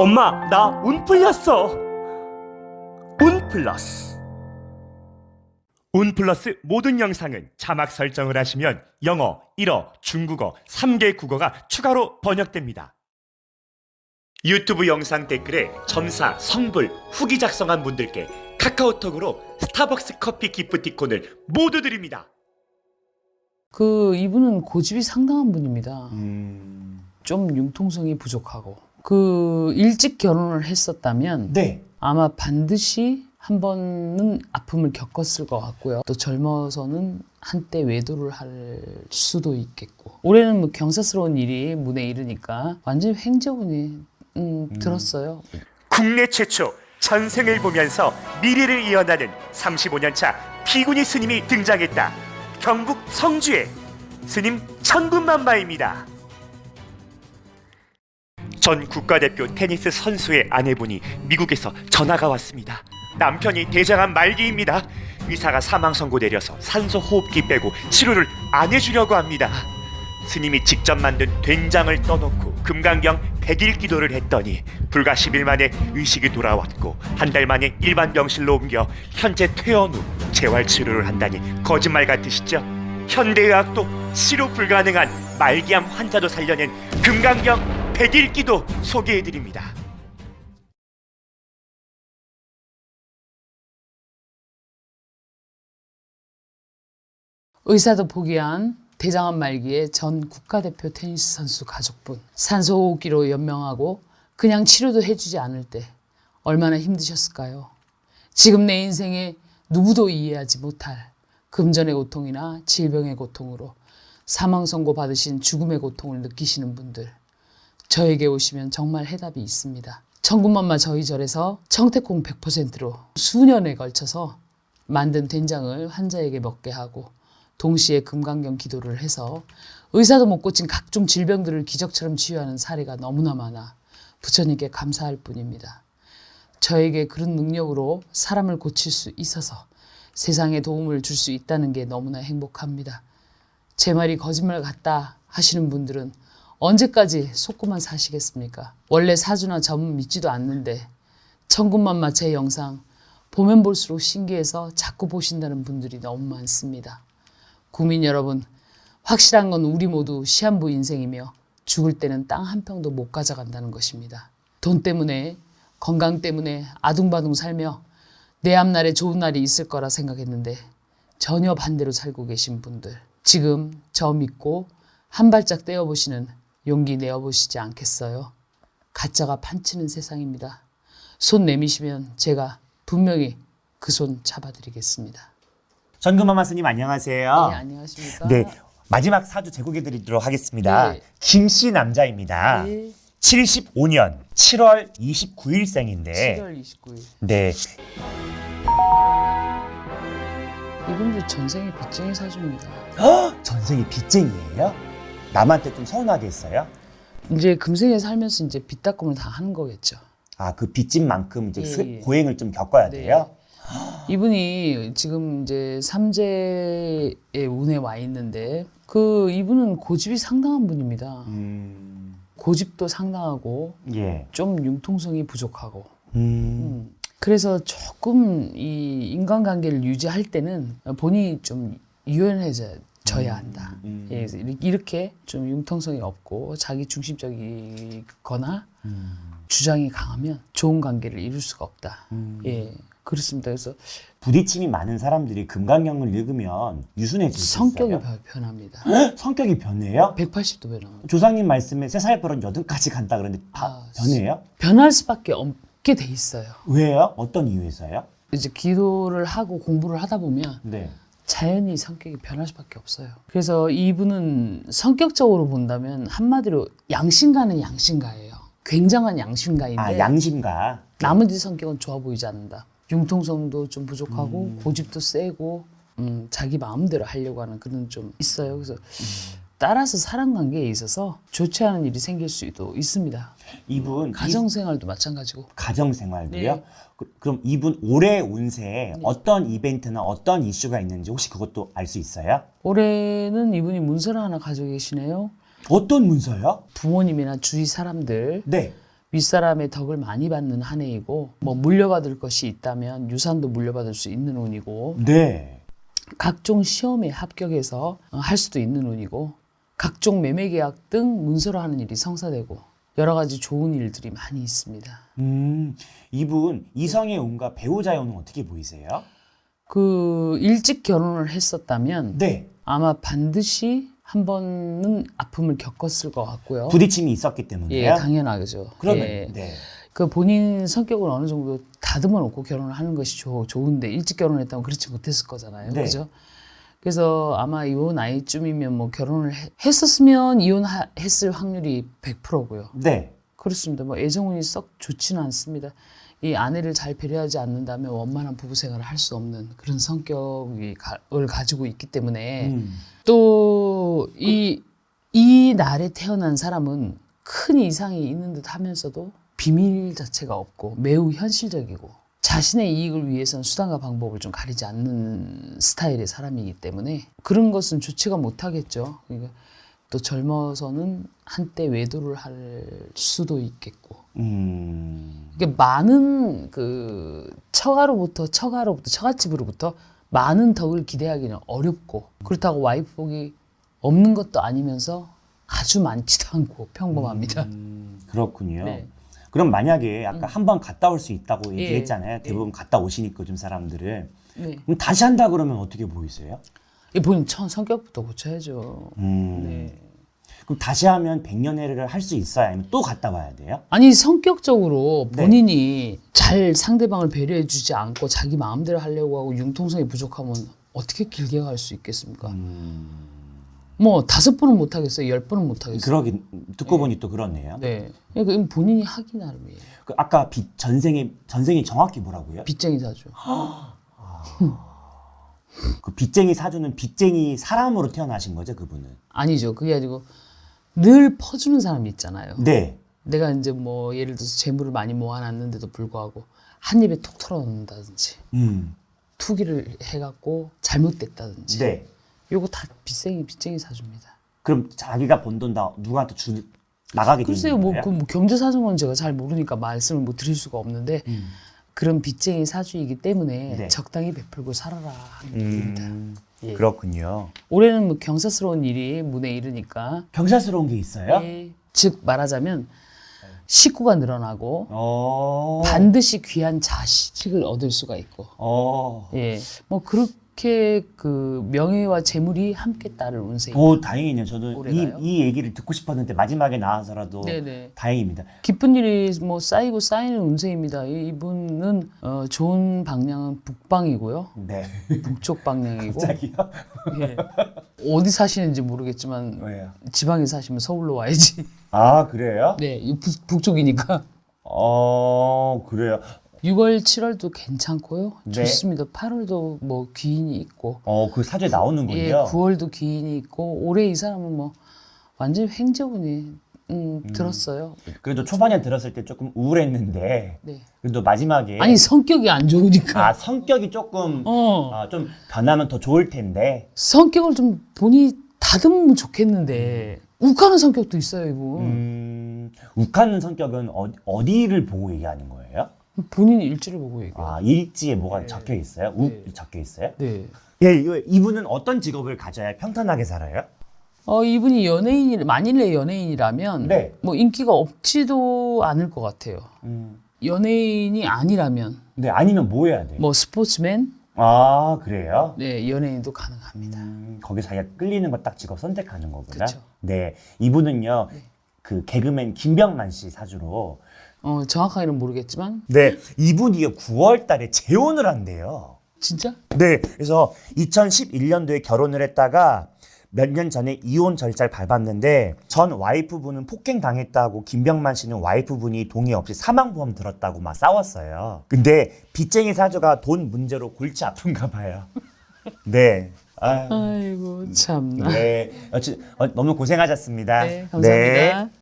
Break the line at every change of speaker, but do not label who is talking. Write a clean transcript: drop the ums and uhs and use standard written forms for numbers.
엄마, 나 운 풀렸어. 운 플러스. 운 플러스 모든 영상은 자막 설정을 하시면 영어, 일어, 중국어, 3개 국어가 추가로 번역됩니다. 유튜브 영상 댓글에 점사, 성불, 후기 작성한 분들께 카카오톡으로 스타벅스 커피 기프티콘을 모두 드립니다.
이분은 고집이 상당한 분입니다. 좀 융통성이 부족하고 일찍 결혼을 했었다면
네.
아마 반드시 한 번은 아픔을 겪었을 것 같고요. 또 젊어서는 한때 외도를 할 수도 있겠고, 올해는 뭐 경사스러운 일이 문에 이르니까 완전히 횡재운이 들었어요.
국내 최초 전생을 보면서 미래를 이어나는 35년차 피구니 스님이 등장했다. 경북 성주에 스님 천군만마입니다. 전 국가대표 테니스 선수의 아내분이 미국에서 전화가 왔습니다. 남편이 대장암 말기입니다. 의사가 사망 선고 내려서 산소 호흡기 빼고 치료를 안 해주려고 합니다. 스님이 직접 만든 된장을 떠놓고 금강경 100일 기도를 했더니 불과 10일 만에 의식이 돌아왔고 한 달 만에 일반 병실로 옮겨 현재 퇴원 후 재활 치료를 한다니 거짓말 같으시죠? 현대의학도 치료 불가능한 말기암 환자도 살려낸 금강경 100일 기도 소개해드립니다.
의사도 포기한 대장암 말기의 전 국가대표 테니스 선수 가족분, 산소호흡기로 연명하고 그냥 치료도 해주지 않을 때 얼마나 힘드셨을까요? 지금 내 인생에 누구도 이해하지 못할 금전의 고통이나 질병의 고통으로 사망 선고 받으신 죽음의 고통을 느끼시는 분들, 저에게 오시면 정말 해답이 있습니다. 천군만마 저희 절에서 청태콩 100%로 수년에 걸쳐서 만든 된장을 환자에게 먹게 하고 동시에 금강경 기도를 해서 의사도 못 고친 각종 질병들을 기적처럼 치유하는 사례가 너무나 많아 부처님께 감사할 뿐입니다. 저에게 그런 능력으로 사람을 고칠 수 있어서 세상에 도움을 줄 수 있다는 게 너무나 행복합니다. 제 말이 거짓말 같다 하시는 분들은 언제까지 속고만 사시겠습니까? 원래 사주나 점 믿지도 않는데 천군만마 제 영상 보면 볼수록 신기해서 자꾸 보신다는 분들이 너무 많습니다. 국민 여러분, 확실한 건 우리 모두 시한부 인생이며 죽을 때는 땅 한 평도 못 가져간다는 것입니다. 돈 때문에, 건강 때문에 아둥바둥 살며 내 앞날에 좋은 날이 있을 거라 생각했는데 전혀 반대로 살고 계신 분들, 지금 저 믿고 한 발짝 떼어보시는 용기 내어보시지 않겠어요? 가짜가 판치는 세상입니다. 손 내미시면 제가 분명히 그 손 잡아드리겠습니다.
전금마마 스님 안녕하세요.
네, 안녕하십니까?
네, 마지막 사주 제공해드리도록 하겠습니다.
네.
김씨 남자입니다.
네.
75년 7월 29일생인데
7월 29일.
네,
이분들 전생에 빚쟁이 사주입니다.
전생이 빚쟁이에요? 남한테 좀 서운하게 했어요?
이제 금생에 살면서 이제 빚닦음을 다 하는 거겠죠.
아, 그 빚진 만큼 이제
예, 예.
고행을 좀 겪어야
네.
돼요?
이분이 지금 이제 삼재의 운에 와 있는데 이분은 고집이 상당한 분입니다. 고집도 상당하고
예.
좀 융통성이 부족하고 그래서 조금 이 인간관계를 유지할 때는 본인이 좀 유연해져야 한다. 예, 이렇게 좀 융통성이 없고 자기 중심적이거나 주장이 강하면 좋은 관계를 이룰 수가 없다. 예, 그렇습니다. 그래서
부딪힘이 많은 사람들이 금강경을 읽으면 유순해질 수
성격이
있어요?
변합니다.
성격이 변해요?
180도 변합니다.
조상님 말씀에 3살 버릇 8까지 간다 그러는데 변해요?
변할 수밖에 없게 돼 있어요.
왜요? 어떤 이유에서요?
이제 기도를 하고 공부를 하다 보면
네.
자연히 성격이 변할 수밖에 없어요. 그래서 이분은 성격적으로 본다면 한마디로 양심가는 양심가예요. 굉장한 양심가인데
아, 양심가.
나머지 성격은 좋아 보이지 않는다. 융통성도 좀 부족하고 고집도 세고 자기 마음대로 하려고 하는 그런 좀 있어요. 그래서 따라서 사람 관계에 있어서 좋지 않은 일이 생길 수도 있습니다.
이분
가정생활도 마찬가지고.
가정생활도요?
네.
그럼 이분 올해 운세에 어떤 이벤트나 어떤 이슈가 있는지 혹시 그것도 알 수 있어요?
올해는 이분이 문서를 하나 가지고 계시네요.
어떤 문서요?
부모님이나 주위 사람들
네.
윗사람의 덕을 많이 받는 한 해이고 뭐 물려받을 것이 있다면 유산도 물려받을 수 있는 운이고
네.
각종 시험에 합격해서 할 수도 있는 운이고 각종 매매 계약 등 문서로 하는 일이 성사되고 여러 가지 좋은 일들이 많이 있습니다.
이분 이성의 운과 배우자의 운은 어떻게 보이세요?
그 일찍 결혼을 했었다면
네.
아마 반드시 한 번은 아픔을 겪었을 것 같고요.
부딪힘이 있었기 때문에요.
예, 당연하죠.
그러면
예.
네.
그 본인 성격을 어느 정도 다듬어 놓고 결혼을 하는 것이 좋은데 일찍 결혼했다면 그렇지 못했을 거잖아요.
네.
그죠? 그래서 아마 이 나이쯤이면 뭐 결혼을 했었으면 이혼했을 확률이 100%고요.
네.
그렇습니다. 뭐 애정운이 썩 좋지는 않습니다. 이 아내를 잘 배려하지 않는다면 원만한 부부 생활을 할 수 없는 그런 성격을 가지고 있기 때문에 또 이 날에 태어난 사람은 큰 이상이 있는 듯 하면서도 비밀 자체가 없고 매우 현실적이고 자신의 이익을 위해서는 수단과 방법을 좀 가리지 않는 스타일의 사람이기 때문에 그런 것은 좋지가 못하겠죠. 그러니까 또 젊어서는 한때 외도를 할 수도 있겠고 이게 많은 그 처갓집으로부터 많은 덕을 기대하기는 어렵고 그렇다고 와이프 복이 없는 것도 아니면서 아주 많지도 않고 평범합니다.
그렇군요.
네.
그럼 만약에 아까 한 번 갔다 올 수 있다고
예.
얘기했잖아요. 대부분 갔다 오시니까 요즘 사람들은.
네.
그럼 다시 한다 그러면 어떻게 보이세요?
이 본인 성격부터 고쳐야죠. 네.
그럼 다시 하면 백년해를 할 수 있어요? 아니면 또 갔다 와야 돼요?
아니 성격적으로
네.
본인이 잘 상대방을 배려해주지 않고 자기 마음대로 하려고 하고 융통성이 부족하면 어떻게 길게 갈 수 있겠습니까? 뭐 5번은 못 하겠어요, 10번은 못 하겠어요.
그러긴 듣고 보니 또 그렇네요.
네, 그러니까 이건 본인이 하기 나름이에요.
그 아까 전생이 정확히 뭐라고요?
빚쟁이 사주.
그 빚쟁이 사주는 빚쟁이 사람으로 태어나신 거죠, 그분은?
아니죠, 그게 아니고 늘 퍼주는 사람이 있잖아요.
네.
내가 이제 뭐 예를 들어서 재물을 많이 모아놨는데도 불구하고 한 입에 톡 털어놓는다든지 투기를 해갖고 잘못됐다든지.
네.
요거 다 빚쟁이 사주입니다.
그럼 자기가 번 돈 다 누구한테 나가게 되는
글쎄요,
거예요?
뭐 경제 사정은 제가 잘 모르니까 말씀을 못 드릴 수가 없는데 그런 빚쟁이 사주이기 때문에
네.
적당히 베풀고 살아라 하는 얘기입니다. 예.
그렇군요.
올해는 뭐 경사스러운 일이 문에 이르니까
경사스러운 게 있어요?
예. 즉 말하자면 식구가 늘어나고
어.
반드시 귀한 자식을 얻을 수가 있고
어.
예, 뭐 그렇게 그 명예와 재물이 함께 따를 운세입니다.
오, 다행이네요. 저도
올해가요?
이 얘기를 듣고 싶었는데 마지막에 나와서라도
네네.
다행입니다.
기쁜 일이 뭐 쌓이고 쌓이는 운세입니다. 이분은 좋은 방향은 북방이고요.
네.
북쪽 방향이고
갑자기요?
예. 어디 사시는지 모르겠지만
왜요?
지방에 사시면 서울로 와야지.
아, 그래요?
네, 이 북쪽이니까.
그래요.
6월, 7월도 괜찮고요.
네.
좋습니다. 8월도 뭐 귀인이 있고,
그 사주에 나오는군요.
예, 9월도 귀인이 있고, 올해 이 사람은 뭐 완전히 횡재운이 들었어요.
그래도 초반에 들었을 때 조금 우울했는데
네.
그래도 마지막에
아니 성격이 안 좋으니까.
성격이 조금
어.
좀 변하면 더 좋을 텐데.
성격을 좀 본인이 다듬으면 좋겠는데 욱하는 성격도 있어요, 이분.
욱하는 성격은 어디를 보고 얘기하는 거예요?
본인이 일지를 보고 얘기해요.
일지에 뭐가
네.
적혀 있어요? 욱이 적혀 있어요?
네.
예, 이분은 어떤 직업을 가져야 평탄하게 살아요?
이분이 만일에 연예인이라면
네.
뭐 인기가 없지도 않을 것 같아요. 연예인이 아니라면
네, 아니면 뭐 해야 돼요?
뭐 스포츠맨,
그래요?
네, 연예인도 가능합니다.
거기 자기가 끌리는 거 딱 직업 선택하는 거구나.
그쵸.
네, 이분은요, 그 개그맨 김병만 씨 사주로.
정확하게는 모르겠지만
네, 이분이요 9월 달에 재혼을 한대요.
진짜?
네, 그래서 2011년도에 결혼을 했다가 몇 년 전에 이혼 절차를 밟았는데 전 와이프분은 폭행 당했다고 김병만 씨는 와이프분이 동의 없이 사망보험 들었다고 막 싸웠어요. 근데 빚쟁이 사주가 돈 문제로 골치 아픈가 봐요. 네.
아이고 참나.
네. 너무 고생하셨습니다.
네, 감사합니다.
네.